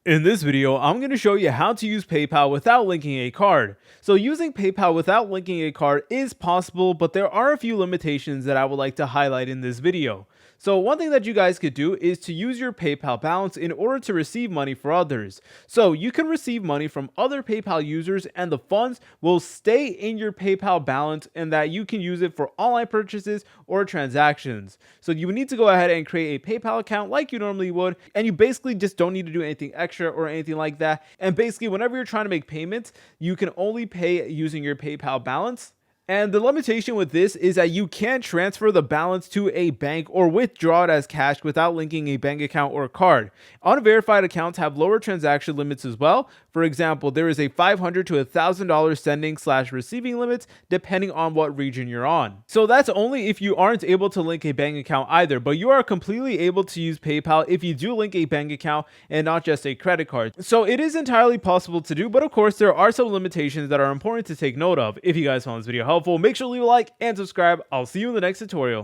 In this video, I'm going to show you how to use PayPal without linking a card. So using PayPal without linking a card is possible, but there are a few limitations that I would like to highlight in this video. So one thing that you guys could do is to use your PayPal balance in order to receive money for others. So you can receive money from other PayPal users and the funds will stay in your PayPal balance and that you can use it for online purchases or transactions. So you would need to go ahead and create a PayPal account like you normally would, and you basically just don't need to do anything extra or anything like that. And basically whenever you're trying to make payments, you can only pay using your PayPal balance. And the limitation with this is that you can't transfer the balance to a bank or withdraw it as cash without linking a bank account or a card. Unverified accounts have lower transaction limits as well. For example, there is a $500 to $1,000 sending/receiving limits depending on what region you're on. So that's only if you aren't able to link a bank account either, but you are completely able to use PayPal if you do link a bank account and not just a credit card. So it is entirely possible to do, but of course there are some limitations that are important to take note of. If you guys found this video helpful, make sure to leave a like and subscribe. I'll see you in the next tutorial.